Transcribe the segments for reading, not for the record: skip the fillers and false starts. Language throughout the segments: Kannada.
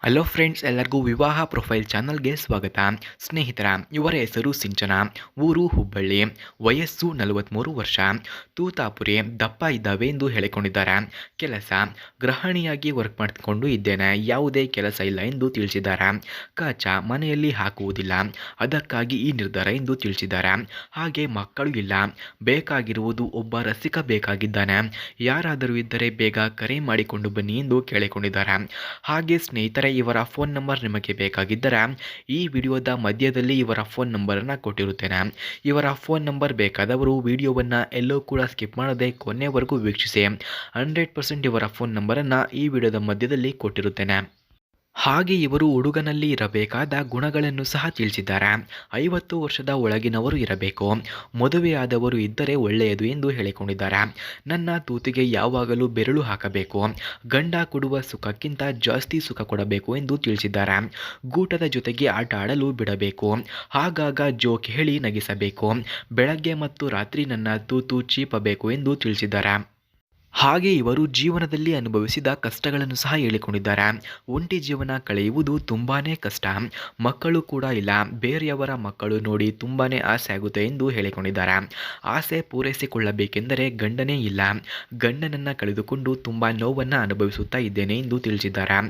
ಹಲೋ ಫ್ರೆಂಡ್ಸ್, ಎಲ್ಲರಿಗೂ ವಿವಾಹ ಪ್ರೊಫೈಲ್ ಚಾನಲ್ಗೆ ಸ್ವಾಗತ. ಸ್ನೇಹಿತರ, ಇವರ ಹೆಸರು ಸಿಂಚನ, ಊರು ಹುಬ್ಬಳ್ಳಿ, ವಯಸ್ಸು 43 ವರ್ಷ, ತೂತಾಪುರಿ, ದಪ್ಪ ಇದ್ದಾವೆ ಎಂದು ಹೇಳಿಕೊಂಡಿದ್ದಾರೆ. ಕೆಲಸ ಗೃಹಿಣಿಯಾಗಿ ವರ್ಕ್ ಮಾಡಿಕೊಂಡು ಇದ್ದೇನೆ, ಯಾವುದೇ ಕೆಲಸ ಇಲ್ಲ ಎಂದು ತಿಳಿಸಿದ್ದಾರೆ. ಕಚ ಮನೆಯಲ್ಲಿ ಹಾಕುವುದಿಲ್ಲ, ಅದಕ್ಕಾಗಿ ಈ ನಿರ್ಧಾರ ಎಂದು ತಿಳಿಸಿದ್ದಾರೆ. ಹಾಗೆ ಮಕ್ಕಳು ಇಲ್ಲ, ಬೇಕಾಗಿರುವುದು ಒಬ್ಬ ರಸಿಕ ಬೇಕಾಗಿದ್ದಾನೆ, ಯಾರಾದರೂ ಇದ್ದರೆ ಬೇಗ ಕರೆ ಮಾಡಿಕೊಂಡು ಬನ್ನಿ ಎಂದು ಕೇಳಿಕೊಂಡಿದ್ದಾರೆ. ಹಾಗೆ ಸ್ನೇಹಿತರೆ, ಇವರ ಫೋನ್ ನಂಬರ್ ನಿಮಗೆ ಬೇಕಾಗಿದ್ದರೆ ಈ ವಿಡಿಯೋದ ಮಧ್ಯದಲ್ಲಿ ಇವರ ಫೋನ್ ನಂಬರನ್ನು ಕೊಟ್ಟಿರುತ್ತೇನೆ. ಇವರ ಫೋನ್ ನಂಬರ್ ಬೇಕಾದವರು ವಿಡಿಯೋವನ್ನು ಎಲ್ಲೂ ಕೂಡ ಸ್ಕಿಪ್ ಮಾಡದೆ ಕೊನೆವರೆಗೂ ವೀಕ್ಷಿಸಿ. 100% ಇವರ ಫೋನ್ ನಂಬರನ್ನು ಈ ವಿಡಿಯೋದ ಮಧ್ಯದಲ್ಲಿ ಕೊಟ್ಟಿರುತ್ತೇನೆ. ಹಾಗೆ ಇವರು ಹುಡುಗನಲ್ಲಿ ಇರಬೇಕಾದ ಗುಣಗಳನ್ನು ಸಹ ತಿಳಿಸಿದ್ದಾರೆ. 50 ವರ್ಷದ ಒಳಗಿನವರು ಇರಬೇಕು, ಮದುವೆಯಾದವರು ಇದ್ದರೆ ಒಳ್ಳೆಯದು ಎಂದು ಹೇಳಿಕೊಂಡಿದ್ದಾರೆ. ನನ್ನ ತೂತಿಗೆ ಯಾವಾಗಲೂ ಬೆರಳು ಹಾಕಬೇಕು, ಗಂಡ ಕೊಡುವ ಸುಖಕ್ಕಿಂತ ಜಾಸ್ತಿ ಸುಖ ಕೊಡಬೇಕು ಎಂದು ತಿಳಿಸಿದ್ದಾರೆ. ಗೂಟದ ಜೊತೆಗೆ ಆಟ ಆಡಲು ಬಿಡಬೇಕು, ಆಗಾಗ ಜೋಕ್ ಹೇಳಿ ನಗಿಸಬೇಕು, ಬೆಳಗ್ಗೆ ಮತ್ತು ರಾತ್ರಿ ನನ್ನ ತೂತು ಚೀಪಬೇಕು ಎಂದು ತಿಳಿಸಿದ್ದಾರೆ. ಹಾಗೆ ಇವರು ಜೀವನದಲ್ಲಿ ಅನುಭವಿಸಿದ ಕಷ್ಟಗಳನ್ನು ಸಹ ಹೇಳಿಕೊಂಡಿದ್ದಾರೆ. ಒಂಟಿ ಜೀವನ ಕಳೆಯುವುದು ತುಂಬಾ ಕಷ್ಟ, ಮಕ್ಕಳು ಕೂಡ ಇಲ್ಲ, ಬೇರೆಯವರ ಮಕ್ಕಳು ನೋಡಿ ತುಂಬಾ ಆಸೆ ಆಗುತ್ತೆ ಎಂದು ಹೇಳಿಕೊಂಡಿದ್ದಾರೆ. ಆಸೆ ಪೂರೈಸಿಕೊಳ್ಳಬೇಕೆಂದರೆ ಗಂಡನೇ ಇಲ್ಲ, ಗಂಡನನ್ನು ಕಳೆದುಕೊಂಡು ತುಂಬ ನೋವನ್ನು ಅನುಭವಿಸುತ್ತಾ ಇದ್ದೇನೆ ಎಂದು ತಿಳಿಸಿದ್ದಾರೆ.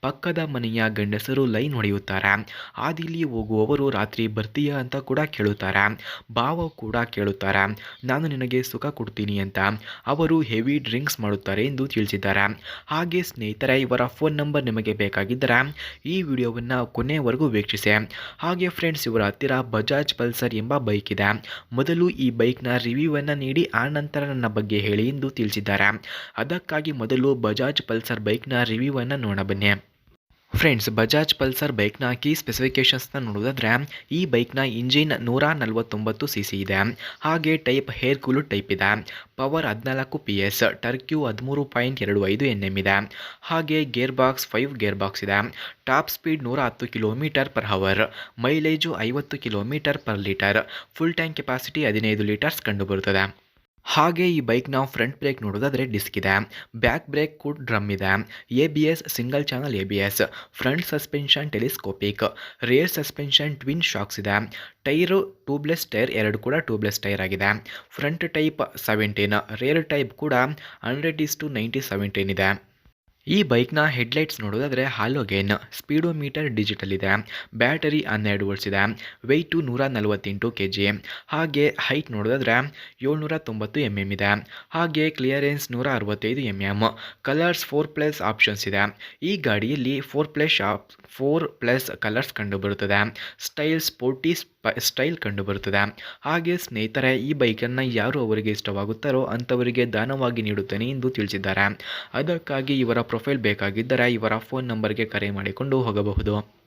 ಪಕ್ಕದ ಮನೆಯ ಗಂಡಸರು ಲೈನ್ ಹೊಡೆಯುತ್ತಾರೆ, ಹಾದಿಲಿ ಹೋಗುವವರು ರಾತ್ರಿ ಬರ್ತೀಯಾ ಅಂತ ಕೂಡ ಕೇಳುತ್ತಾರೆ, ಭಾವ ಕೂಡ ಕೇಳುತ್ತಾರೆ, ನಾನು ನಿನಗೆ ಸುಖ ಕೊಡ್ತೀನಿ ಅಂತ. ಅವರು ಹೆವಿ ಡ್ರಿಂಕ್ಸ್ ಮಾಡುತ್ತಾರೆ ಎಂದು ತಿಳಿಸಿದ್ದಾರೆ. ಹಾಗೆ ಸ್ನೇಹಿತರೆ, ಇವರ ಫೋನ್ ನಂಬರ್ ನಿಮಗೆ ಬೇಕಾಗಿದ್ದರೆ ಈ ವಿಡಿಯೋವನ್ನು ಕೊನೆಯವರೆಗೂ ವೀಕ್ಷಿಸಿ. ಹಾಗೆ ಫ್ರೆಂಡ್ಸ್, ಇವರ ಹತ್ತಿರ ಬಜಾಜ್ ಪಲ್ಸರ್ ಎಂಬ ಬೈಕ್ ಇದೆ. ಮೊದಲು ಈ ಬೈಕ್ನ ರಿವ್ಯೂವನ್ನು ನೀಡಿ ಆನಂತರ ನನ್ನ ಬಗ್ಗೆ ಹೇಳಿ ಎಂದು ತಿಳಿಸಿದ್ದಾರೆ. ಅದಕ್ಕಾಗಿ ಮೊದಲು ಬಜಾಜ್ ಪಲ್ಸರ್ ಬೈಕ್ನ ರಿವ್ಯೂವನ್ನು ನೋಡಬನ್ನಿ. ಫ್ರೆಂಡ್ಸ್, ಬಜಾಜ್ ಪಲ್ಸರ್ ಬೈಕ್ನ ಕೀ ಸ್ಪೆಸಿಫಿಕೇಷನ್ಸ್ನ ನೋಡೋದಾದರೆ ಈ ಬೈಕ್ನ ಇಂಜಿನ್ 149 cc ಇದೆ. ಹಾಗೆ ಟೈಪ್ ಹೇರ್ ಕೂಲ್ ಟೈಪ್ ಇದೆ. ಪವರ್ 14 PS, ಟರ್ಕ್ಯೂ 13.25 Nm ಇದೆ. ಹಾಗೆ ಗೇರ್ ಬಾಕ್ಸ್ 5 ಗೇರ್ ಬಾಕ್ಸ್ ಇದೆ. Top speed 110 km/h, mileage 50 km/L, full tank capacity 15 litres ಕಂಡುಬರುತ್ತದೆ. ಹಾಗೆ ಈ ಬೈಕ್ನ ಫ್ರಂಟ್ ಬ್ರೇಕ್ ನೋಡೋದಾದರೆ ಡಿಸ್ಕ್ ಇದೆ, ಬ್ಯಾಕ್ ಬ್ರೇಕ್ ಕೂಡ ಡ್ರಮ್ ಇದೆ, ABS single channel ABS, front suspension telescopic, rear suspension twin shocks ಇದೆ. ಟೈರು ಟ್ಯೂಬ್ಲೆಸ್ ಟೈರ್, ಎರಡು ಕೂಡ ಟ್ಯೂಬ್ಲೆಸ್ ಟೈರ್ ಆಗಿದೆ. ಫ್ರಂಟ್ ಟೈಪ್ 17, ರೇರ್ ಟೈಪ್ ಕೂಡ 100:90 ಇದೆ. ಈ ಬೈಕ್ನ ಹೆಡ್ಲೈಟ್ಸ್ ನೋಡೋದಾದರೆ ಹಾಲೋಗೇನ್, ಸ್ಪೀಡೋಮೀಟರ್ ಡಿಜಿಟಲ್ ಇದೆ, ಬ್ಯಾಟರಿ 12 ವೋಲ್ಟ್ಸ್ ಇದೆ, ವೆಯ್ಟು 148 kg. ಹಾಗೆ ಹೈಟ್ ನೋಡೋದಾದರೆ 790 mm ಇದೆ. ಹಾಗೆ ಕ್ಲಿಯರೆನ್ಸ್ 165 mm. ಕಲರ್ಸ್ 4+ ಆಪ್ಷನ್ಸ್ ಇದೆ. ಈ ಗಾಡಿಯಲ್ಲಿ 4+ ಕಲರ್ಸ್ ಕಂಡುಬರುತ್ತದೆ. ಸ್ಟೈಲ್ ಸ್ಪೋರ್ಟಿ ಸ್ಟೈಲ್ ಕಂಡುಬರುತ್ತದೆ. ಹಾಗೆ ಸ್ನೇಹಿತರೆ, ಈ ಬೈಕನ್ನು ಯಾರು ಅವರಿಗೆ ಇಷ್ಟವಾಗುತ್ತಾರೋ ಅಂಥವರಿಗೆ ದಾನವಾಗಿ ನೀಡುತ್ತೇನೆ ಎಂದು ತಿಳಿಸಿದ್ದಾರೆ. ಅದಕ್ಕಾಗಿ ಇವರ ಪ್ರೊಫೈಲ್ ಬೇಕಾಗಿದ್ದರೆ ಇವರ ಫೋನ್ ನಂಬರ್ಗೆ ಕರೆ ಮಾಡಿಕೊಂಡು ಹೋಗಬಹುದು.